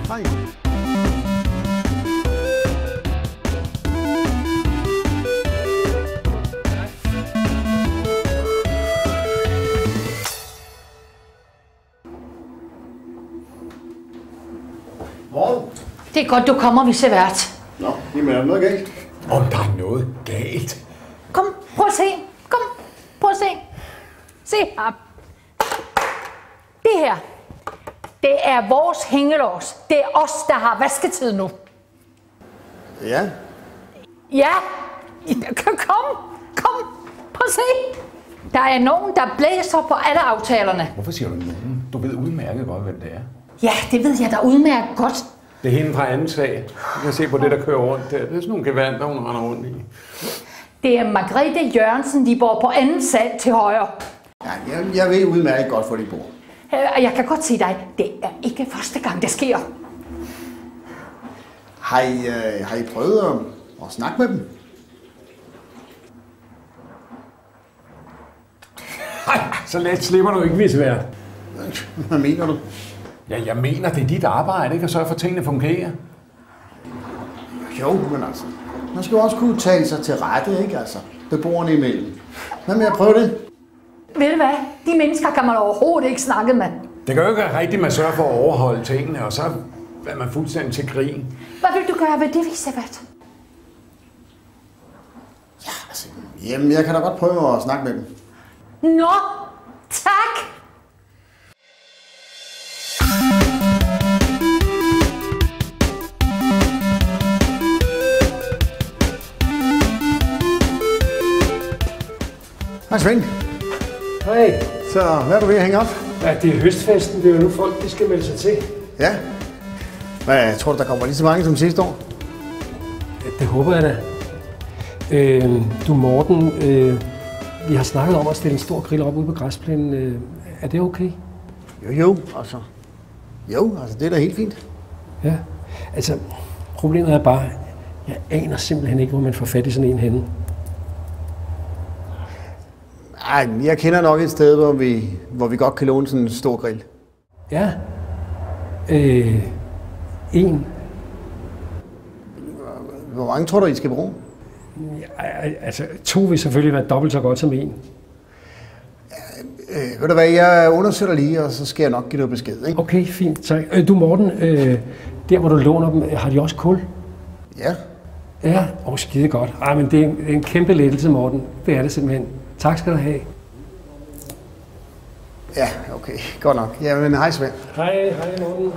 Hej. Hvor? Det er godt, du kommer, vicevært. Nå, jamen er der noget galt? Om der er noget galt. Kom, prøv at se. Kom, prøv at se. Se her. Det her, det er vores hængelås. Det er os, der har vasketid nu. Ja. Ja, kom, prøv at se. Der er nogen, der blæser på alle aftalerne. Hvorfor siger du nogen? Du ved udmærket godt, hvem det er. Ja, det ved jeg da udmærket godt. Det er hende fra anden sag. Du kan se på det, der kører rundt der. Det er sådan nogle gevanter, hun render rundt i. Det er Margrethe Jørgensen, de bor på anden sal til højre. Ja, jeg ved udmærket godt, hvor de bor. Og jeg kan godt sige dig, det er ikke første gang, det sker. Har I prøvet at snakke med dem? Ej, så let slipper du ikke, vicevært. Hvad mener du? Ja, jeg mener, det er dit arbejde, ikke? At sørge for, at tingene fungerer. Jo, men altså, man skal jo også kunne tale sig til rette, ikke? Altså, beboerne imellem. Hvad med at prøve det? Ved du hvad? De mennesker kan man overhovedet ikke snakke med. Det kan jo ikke rigtigt, man sørger for at overholde tingene, og så er man fuldstændig til grin. Hvad vil du gøre ved det, vicevært? Ja, altså, jamen, jeg kan da godt prøve at snakke med dem. Nå, tak! Hej Svend. Hej. Så hvad er du ved at hænge op? Ja, det er høstfesten. Det er jo nu folk, de skal melde sig til. Ja. Hvad tror du, der kommer lige så mange som sidste år? Ja, det håber jeg da. Du Morten, vi har snakket om at stille en stor grill op ude på græsplænen. Er det okay? Jo, altså. Jo, altså det er da helt fint. Ja. Altså, problemet er bare, jeg aner simpelthen ikke, hvor man får fat i sådan en henne. Ej, jeg kender nok et sted, hvor vi godt kan låne sådan en stor grill. Ja. En. Hvor mange tror du, I skal bruge? Ja, altså, 2 vil selvfølgelig være dobbelt så godt som en. Ved du hvad, jeg undersøger lige, og så skal jeg nok give noget besked, ikke? Okay, fint. Tak. Du Morten, der hvor du låner dem, har de også kul? Ja. Ja, skide godt. Ej, men det er en kæmpe lettelse, Morten. Det er det simpelthen. Tak skal du have. Ja, okay. Godt nok. Jamen, hej Svend. Hej Morten.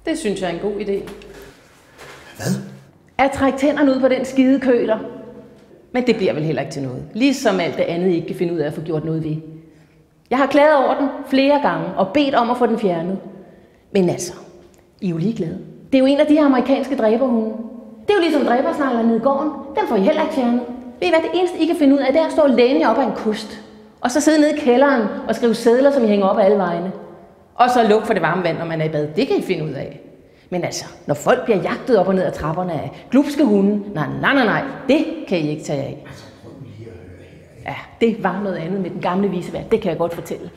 Det synes jeg er en god idé. Hvad? At trække tænderne ud på den skide køler. Men det bliver vel heller ikke til noget. Ligesom alt det andet, I ikke kan finde ud af at få gjort noget ved. Jeg har klaget over den flere gange og bedt om at få den fjernet. Men altså, I er jo ligeglade. Det er jo en af de her amerikanske dræberhunde. Det er jo ligesom dræbersnegler nede i gården. Den får I heller ikke fjernet. Ved I hvad, det eneste I kan finde ud af, det er at stå og læne jer op ad en kust. Og så sidde nede i kælderen og skrive sedler, som I hænger op af alle vegne. Og så lukke for det varme vand, når man er i bad. Det kan I finde ud af. Men altså, når folk bliver jagtet op og ned ad trapperne af glupske hunde, nej, det kan I ikke tage af. Ja, det var noget andet med den gamle vicevært. Det kan jeg godt fortælle.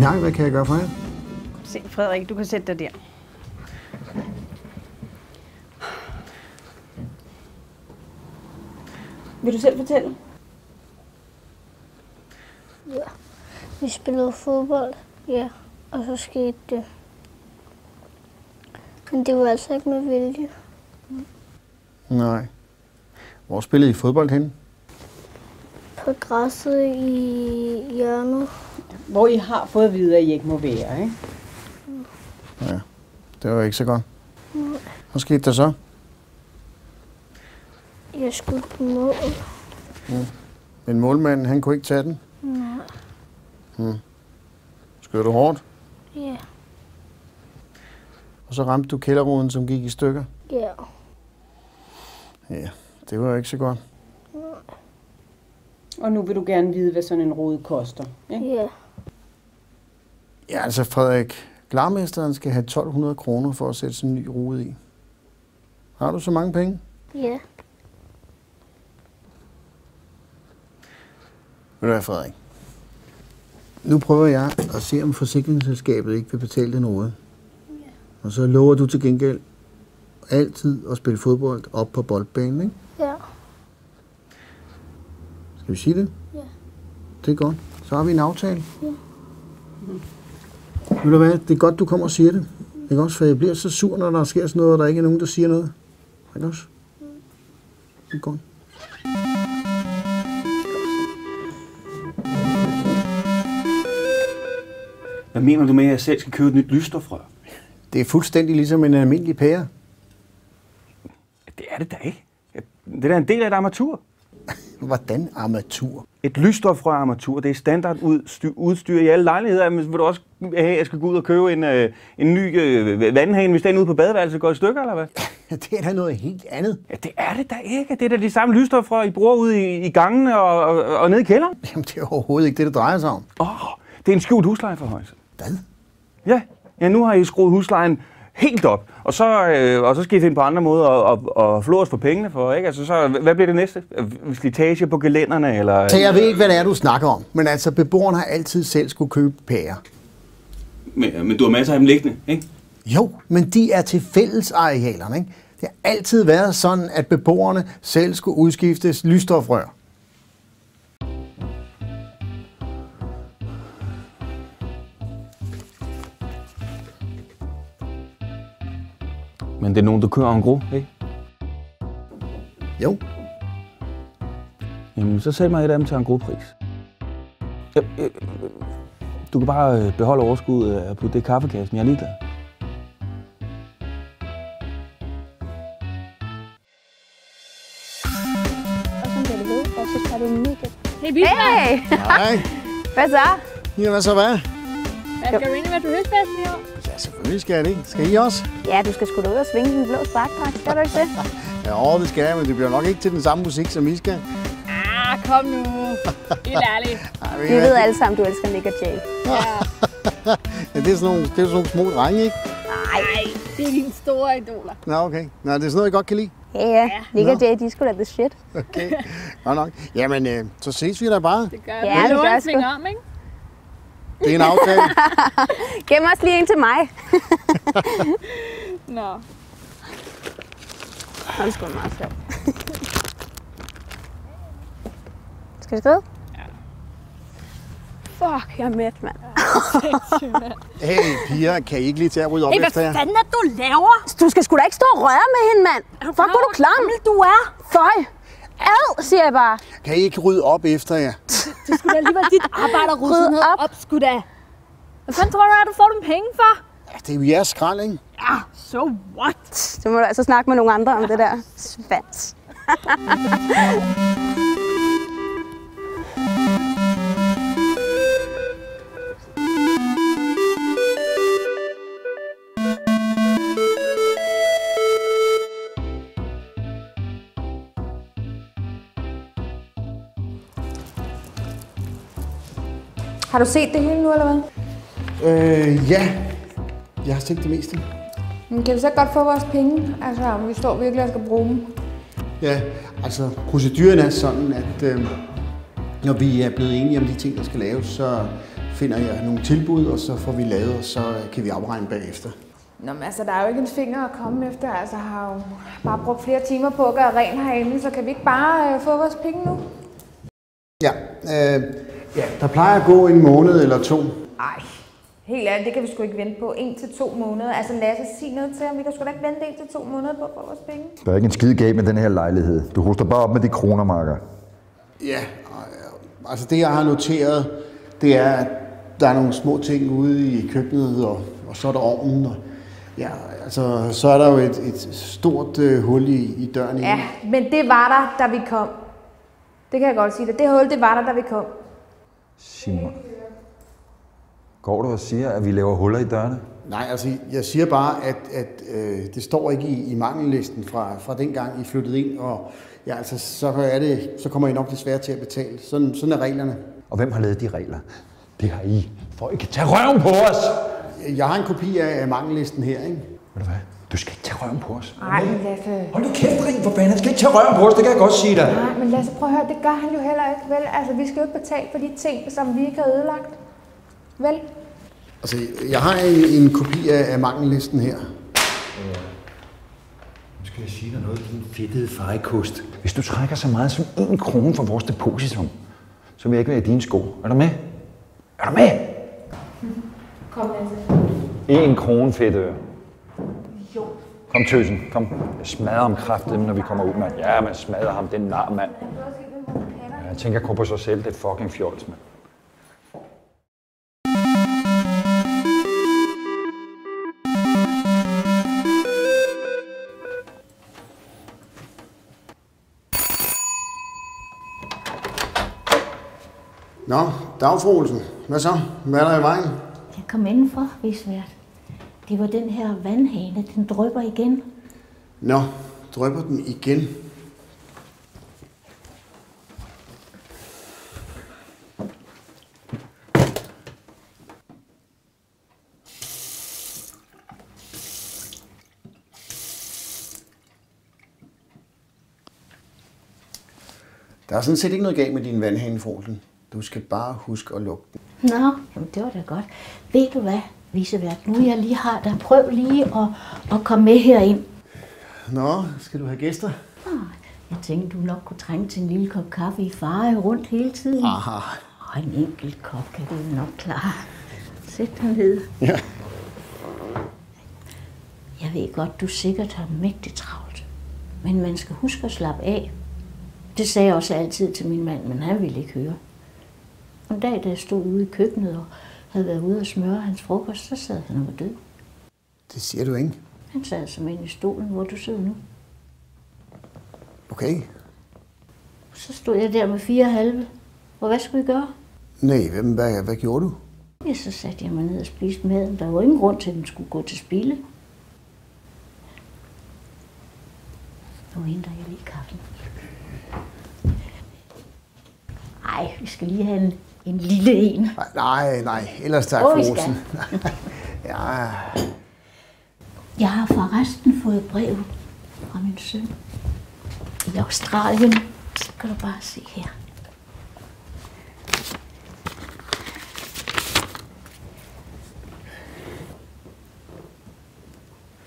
hej, hvad kan jeg gøre for jer? Se, Frederik, du kan sætte dig der. Vil du selv fortælle? Ja, vi spillede fodbold, ja, og så skete det. Men det var altså ikke med vilje. Nej. Hvor spillede I fodbold henne? På græsset i hjørnet. Hvor I har fået at vide, at I ikke må være, ikke? Ja, det var ikke så godt. Hvad skete der så? Jeg skulle på mål. Men målmanden, han kunne ikke tage den? Nej. Skød du hårdt? Ja. Og så ramte du kælderruden, som gik i stykker? Ja. Ja, det var jo ikke så godt. Og nu vil du gerne vide, hvad sådan en rode koster, ikke? Ja. Ja, altså Frederik, glarmesteren skal have 1200 kroner for at sætte sådan en ny rude i. Har du så mange penge? Ja. Ved du hvad, Frederik? Nu prøver jeg at se, om forsikringsselskabet ikke vil betale den rude. Ja. Og så lover du til gengæld altid at spille fodbold op på boldbanen, ikke? Ja. Skal vi sige det? Ja. Det er godt. Så har vi en aftale. Ja. Ved du hvad, det er godt, du kommer og siger det. Ikke også? For jeg bliver så sur, når der sker sådan noget, og der ikke er nogen, der siger noget. Ikke også? Det er godt. Hvad mener du med, at jeg selv skal købe et nyt lysstofrør? Det er fuldstændig ligesom en almindelig pære. Det er det da ikke. Det er da en del af et armatur. Hvordan armatur? Et lysstofrør armatur, det er standardudstyr i alle lejligheder. Men vil du også have, at jeg skal gå ud og købe en ny vandhane, hvis den ude på badeværelset går i stykker, eller hvad? Det er da noget helt andet. Ja, det er det da ikke. Det er da de samme lysstofrør, I bruger ude i gangene og nede i kælderen. Jamen, det er overhovedet ikke det, det drejer sig om. Det er en skjult huslejeforhøjelse. Hvad? Ja, nu har I skruet huslejen helt op, og så skal I finde på andre måder og flå os for pengene for, ikke? Altså, så, hvad bliver det næste? Slitage på gelænderne, eller? Så jeg ved ikke, hvad det er, du snakker om, men altså, beboerne har altid selv skulle købe pærer. Men du har masser af dem liggende, ikke? Jo, men de er til fællesarealerne, ikke? Det har altid været sådan, at beboerne selv skulle udskiftes lysstofrør. Men det er nogen, der kører en gro, ikke? Jo. Jamen, så sælg mig et af dem til en god pris. Du kan bare beholde overskuddet og putte det i kaffekassen. Jeg er ligeglad. Og så bliver det ved, og så tager du en ny. Hey, Bismarck! Hey! Nej. Hvad så? Ja, hvad så hvad? Skal du egentlig være til høstfesten i år? Ja, selvfølgelig skal jeg det. Skal I også? Ja, du skal sgu da ud og svinge den blå sparkpark. Skal du ikke det? Ja, det skal jeg, men det bliver nok ikke til den samme musik, som I skal. Kom nu. Helt ærligt. Vi ved alle sammen, du elsker Nick og Jay. Ja, det er sådan nogle små drenge, ikke? Nej, det er dine store idoler. Nå, okay. Nå, det er sådan noget, I godt kan lide? Ja. Nick og Jay, de er sgu da the shit. Okay. Nå nok. Jamen, så ses vi da bare. Det gør Ja, det gør sgu. om, ikke? Det er en aftale. Gem os lige en til mig. Nå. Det er sgu meget sjovt. Skal vi skrive? Ja. Fuck, jeg er mæt, mand. Hey, piger, kan I ikke lige tage at rydde op efter jer? Hvad fanden er du laver? Du skal sgu da ikke stå og røre med hende, mand. Fuck, hvor er du klam. Du er. Føj. Ad, siger jeg bare. Kan I ikke rydde op efter jer? Det skulle da alligevel dit arbejde at rydde sådan noget op. op, sgu da. Hvad fanden tror du, at du får dem penge for? Ja, det er jo jeres skrald, ikke? Ja, so what? Så må du altså snakke med nogle andre om det der svans. Har du set det hele nu, eller hvad? Ja. Jeg har set det meste. Men kan vi så godt få vores penge? Altså, om vi står virkelig og skal bruge dem. Ja, altså proceduren er sådan, at når vi er blevet enige om de ting, der skal laves, så finder jeg nogle tilbud, og så får vi lavet, og så kan vi afregne bagefter. Nå, men altså, der er jo ikke en finger at komme efter. Altså, jeg har jo bare brugt flere timer på at gøre ren herinde, så kan vi ikke bare få vores penge nu? Ja, der plejer at gå en måned eller 2. Ej, helt ærligt, det kan vi sgu ikke vente på. 1 til 2 måneder. Altså, Lasse, sig noget til ham. Vi kan sgu da ikke vente 1 til 2 måneder på at få vores penge. Der er ikke en skide galt med den her lejlighed. Du hoster bare op med de kroner, Marker. Ja, altså det jeg har noteret, det er, at der er nogle små ting ude i køkkenet, og så er der ovnen. Og ja, altså så er der jo et stort hul i døren. Ja, men det var der, da vi kom. Det kan jeg godt sige dig. Det hul, det var der, da vi kom. Simon. Går du og siger, at vi laver huller i dørene? Nej, altså jeg siger bare, at det står ikke i mangellisten fra dengang I flyttede ind, og ja, altså så kommer I nok desværre til at betale. Sådan er reglerne. Og hvem har lavet de regler? Det har I. For I kan tage røven på os! Jeg har en kopi af mangellisten her, ikke? Ved du hvad? Du skal ikke tage røven på os. Nej, men Lasse... Hold nu kæft, Ring, for fanden. Han skal ikke tage røven på os, det kan jeg godt sige dig. Nej, men Lasse, prøv at høre, det gør han jo heller ikke, vel? Altså, vi skal jo ikke betale for de ting, som vi ikke har ødelagt. Vel? Altså, jeg har en kopi af mangellisten her. Nu skal jeg sige dig noget, din fedtede fejkost. Hvis du trækker så meget som 1 krone for vores depositum, så vil jeg ikke være i dine sko. Er du med? Er du med? Kom, Lasse. 1 krone, fedtøre. Jo. Kom, tøsen. Kom. Jeg smadrer ham kraftigt, når vi kommer ud, mand. Ja, man smadrer ham. Det er nar, mand. Jeg tænker kun på sig selv. Det er fucking fjols, mand. Nå, dag, fru Olsen. Hvad så? Hvad er der i vejen? Jeg kom indenfor, visvært. Det var den her vandhane, den drypper igen. Nå, drypper den igen? Der er sådan set ikke noget galt med din vandhane, fru Olsen. Du skal bare huske at lukke den. Nå, jamen det var da godt. Ved du hvad, vicevært, nu jeg lige har der, prøv lige at komme med herind. Nå, skal du have gæster? Jeg tænkte, du nok kunne trænge til en lille kop kaffe i fare rundt hele tiden. Aha. Og en enkelt kop kan du nok klare. Sæt dig ned. Ja. Jeg ved godt, du sikkert har mægtigt travlt. Men man skal huske at slappe af. Det sagde jeg også altid til min mand, men han ville ikke høre. En dag, da jeg stod ude i køkkenet og havde været ude og smøre hans frokost, så sad han og var død. Det siger du ikke. Han sad som inde i stolen, hvor du sidder nu. Okay. Så stod jeg der med 4,5. Og hvad skulle I gøre? Nej, hvad gjorde du? Ja, så satte jeg mig ned og spiste maden. Der var ingen grund til, at den skulle gå til spilde. Nu henter jeg lige kaffen. Ej, vi skal lige have en lille en. Nej, ellers tak, fru Olsen. Ja. Jeg har forresten fået brev fra min søn i Australien. Så kan du bare se her.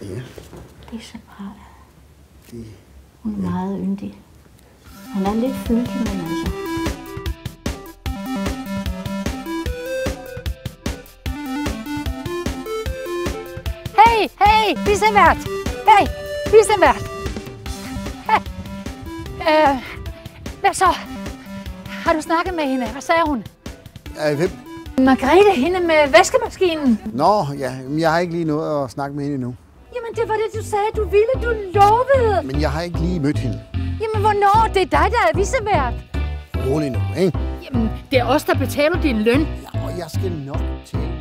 Ja. Det er så bare. Hun er meget yndig. Han er lidt flygtig, men altså. Hey, vicevært! Hey, vicevært! Hvad så? Har du snakket med hende? Hvad sagde hun? Hvem? Margrethe, hende med vaskemaskinen. Nå, ja, jeg har ikke lige nået at snakke med hende endnu. Jamen, det var det, du sagde, du ville. Du lovede. Men jeg har ikke lige mødt hende. Jamen, hvornår? Det er dig, der er vicevært. Rolig nu, ikke? Jamen, det er os, der betaler din løn. Ja, og jeg skal nok tale